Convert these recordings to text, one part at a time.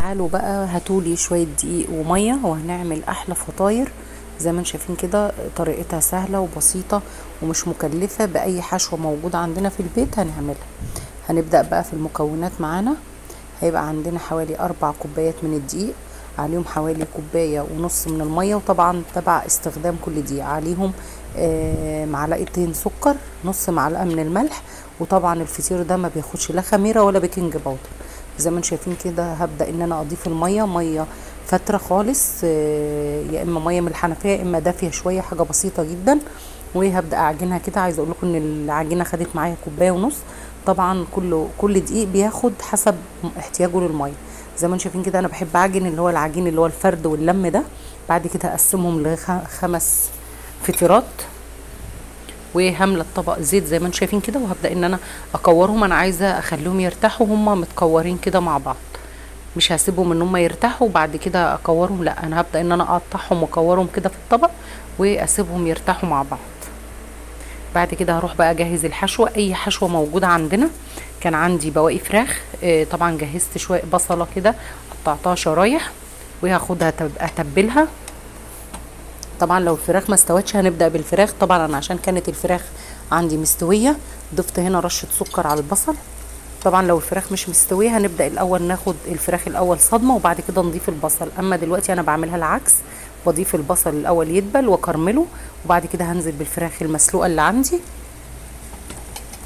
تعالوا بقى هاتولي شوية دقيق ومية وهنعمل احلى فطاير. زي ما انتم شايفين كده طريقتها سهلة وبسيطة ومش مكلفة، باي حشوة موجودة عندنا في البيت هنعملها. هنبدأ بقى في المكونات معانا. هيبقى عندنا حوالي 4 كوبايات من الدقيق، عليهم حوالي 1.5 كوباية من المية، وطبعا تبع استخدام كل دقيقة عليهم معلقتين سكر، نص معلقة من الملح. وطبعا الفطير ده ما بياخدش لا خميرة ولا بيكنج باودر. زي ما انتم شايفين كده هبدأ ان انا اضيف مية فترة خالص، يا اما مية من الحنفية يا اما دافية شوية، حاجة بسيطة جدا. وهبدأ اعجنها كده. عايزة اقول لكم ان العجينة خدت معايا 1.5 كوباية. طبعا كل دقيق بياخد حسب احتياجه للمية. زي ما انتم شايفين كده انا بحب اعجن اللي هو العجين اللي هو الفرد واللم ده. بعد كده اقسمهم ل5 فطيرات، وهملة طبق زيت زي ما انتم شايفين كده، وهبدأ ان انا اكورهم. انا عايزة اخليهم يرتاحوا هما متكورين كده مع بعض، مش هسيبهم ان هما يرتاحوا وبعد كده اكورهم، لا انا هبدأ ان انا اقطعهم واكورهم كده في الطبق واسيبهم يرتاحوا مع بعض. بعد كده هروح بقى اجهز الحشوة، اي حشوة موجودة عندنا. كان عندي بواقي فراخ، طبعا جهزت شوية بصلة كده قطعتها شرايح وهاخدها اتبلها. طبعا لو الفراخ ما استوتش هنبدأ بالفراخ. طبعا انا عشان كانت الفراخ عندي مستوية ضفت هنا رشة سكر على البصل. طبعا لو الفراخ مش مستوية هنبدأ الاول ناخد الفراخ الاول صدمة وبعد كده نضيف البصل. اما دلوقتي انا بعملها العكس، بضيف البصل الاول يدبل واكرمله وبعد كده هنزل بالفراخ المسلوقة اللي عندي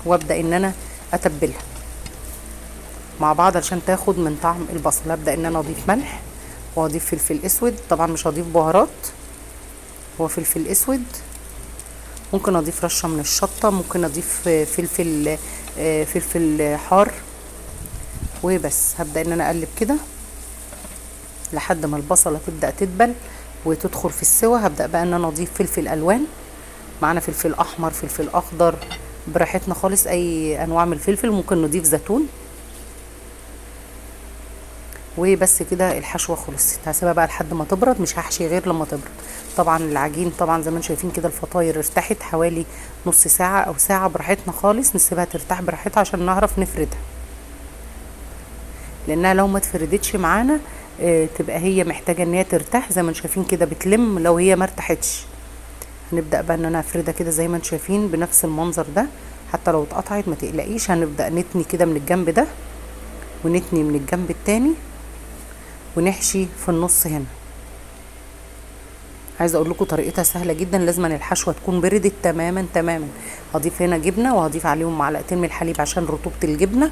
وابدأ ان انا اتبلها مع بعض عشان تاخد من طعم البصل. ابدأ ان انا اضيف ملح واضيف فلفل اسود، طبعا مش هضيف بهارات، هو فلفل اسود. ممكن اضيف رشة من الشطة، ممكن اضيف فلفل حار وبس. هبدأ ان انا اقلب كده لحد ما البصلة تبدأ تدبل وتدخل في السوا. هبدأ بقى ان انا اضيف فلفل الوان، معانا فلفل احمر فلفل اخضر براحتنا خالص، اي انواع من الفلفل. ممكن نضيف زيتون وبس كده الحشوه خلصت. هسيبها بقى لحد ما تبرد، مش هحشي غير لما تبرد. طبعا العجين طبعا زي ما انتم شايفين كده الفطاير ارتاحت حوالي نص ساعه او ساعه براحتنا خالص، نسيبها ترتاح براحتها عشان نعرف نفردها، لانها لو ما اتفردتش معانا تبقى هي محتاجه ان هي ترتاح. زي ما انتم شايفين كده بتلم لو هي ما ارتاحتش. هنبدا بقى ان انا افردها كده زي ما انتم شايفين بنفس المنظر ده، حتى لو اتقطعت ما تقلقيش. هنبدا نتني كده من الجنب ده ونتني من الجنب التاني ونحشي في النص هنا. عايزه اقول لكم طريقتها سهله جدا، لازم الحشوه تكون بردت تماما تماما. هضيف هنا جبنه وهضيف عليهم معلقتين من الحليب عشان رطوبه الجبنه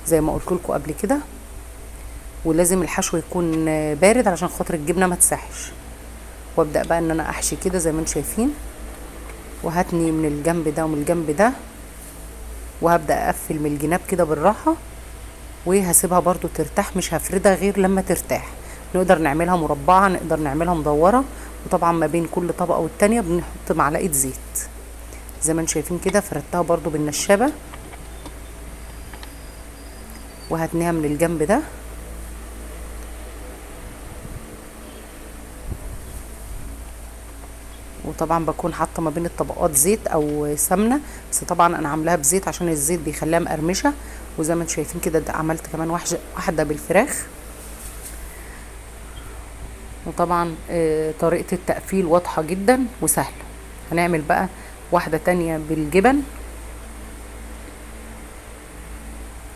زي ما قلت لكم قبل كده. ولازم الحشو يكون بارد علشان خاطر الجبنه ما تسحش. وابدا بقى ان انا احشي كده زي ما انتم شايفين، وهتني من الجنب ده ومن الجنب ده، وهبدا اقفل من الجناب كده بالراحه وهسيبها برضو ترتاح. مش هفردها غير لما ترتاح. نقدر نعملها مربعة، نقدر نعملها مدورة، وطبعا ما بين كل طبقة والتانية بنحط معلقة زيت. زي ما انتم شايفين كده فردتها برضو بالنشابة وهتنيها من الجنب ده. وطبعا بكون حاطه ما بين الطبقات زيت او سمنه، بس طبعا انا عاملاها بزيت عشان الزيت بيخليها مقرمشه. وزي ما انتم شايفين كده عملت كمان واحده بالفراخ. وطبعا طريقة التقفيل واضحة جدا وسهلة. هنعمل بقى واحدة تانية بالجبن.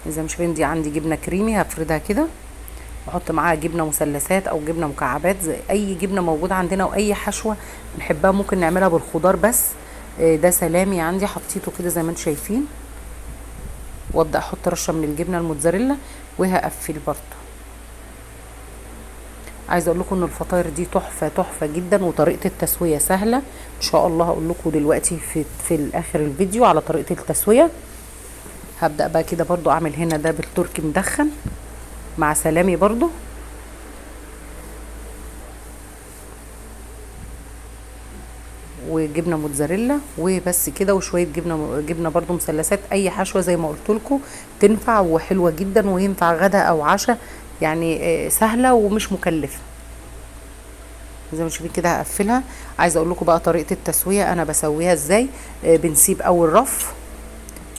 زي ما شايفين دي عندي جبنة كريمي هفردها كده واحط معاها جبنة مثلثات او جبنة مكعبات، زي اي جبنة موجودة عندنا واي حشوة بنحبها. ممكن نعملها بالخضار بس. ده سلامي عندي حطيته كده زي ما انتم شايفين، وابدأ احط رشة من الجبنة الموتزاريلا وهقفل برضه. عايزه اقول لكم ان الفطاير دي تحفه تحفه جدا، وطريقه التسويه سهله ان شاء الله. هقول لكم دلوقتي في الاخر الفيديو على طريقه التسويه. هبدا بقى كده برضو اعمل هنا ده بالتركي مدخن مع سلامي برضو، وجبنه موتزاريلا وبس كده، وشويه جبنه برضو مثلثات. اي حشوه زي ما قلت لكم تنفع وحلوه جدا، وينفع غدا او عشاء يعني، سهله ومش مكلفه. زي ما شايفين كده هقفلها. عايزه اقول لكم بقى طريقه التسويه انا بسويها ازاي. بنسيب اول رف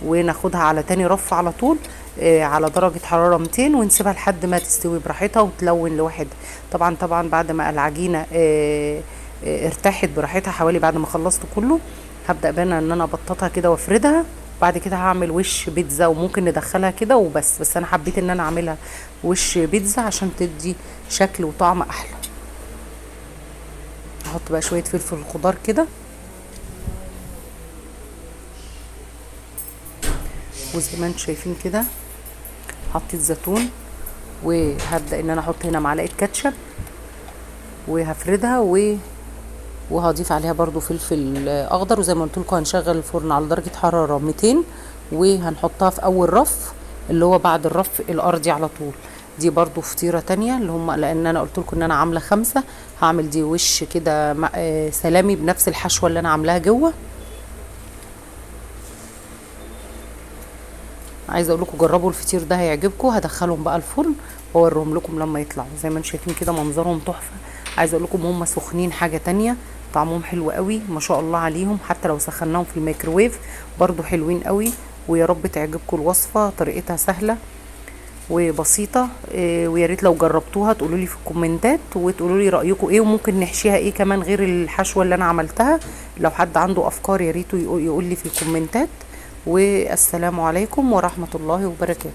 وناخدها على تاني رف على طول. على درجة حرارة 200 ونسيبها لحد ما تستوي براحتها وتلون لوحدها. طبعا بعد ما العجينة ارتاحت براحتها حوالي بعد ما خلصت كله، هبدأ بقى ان انا ابططها كده وافردها. بعد كده هعمل وش بيتزا وممكن ندخلها كده وبس، بس انا حبيت ان انا اعملها وش بيتزا عشان تدي شكل وطعم احلى. هحط بقى شوية فلفل خضار كده، وزي ما انتم شايفين كده حطيت زيتون، وهبدأ ان انا احط هنا معلقة كاتشب وهفردها وهضيف عليها برضو فلفل اخضر. وزي ما قلت لكم هنشغل الفرن على درجة حرارة 200 وهنحطها في اول رف اللي هو بعد الرف الارضي على طول. دي برضو فطيرة تانية اللي هم، لان انا قلت لكم ان انا عاملة 5، هعمل دي وش كده سلامي بنفس الحشوة اللي انا عاملاها جوه. عايزه اقول لكم جربوا الفطير ده هيعجبكم. هدخلهم بقى الفرن واوريهم لكم لما يطلعوا. زي ما انتم شايفين كده منظرهم تحفه. عايزه اقول لكم هم سخنين حاجه تانية، طعمهم حلو قوي ما شاء الله عليهم. حتى لو سخناهم في الميكروويف برضو حلوين قوي. ويا رب تعجبكم الوصفه، طريقتها سهله وبسيطه. ويا ريت لو جربتوها تقولوا لي في الكومنتات وتقولوا لي رايكم ايه، وممكن نحشيها ايه كمان غير الحشوه اللي انا عملتها. لو حد عنده افكار يا ريت يقول لي في الكومنتات. والسلام عليكم ورحمه الله وبركاته.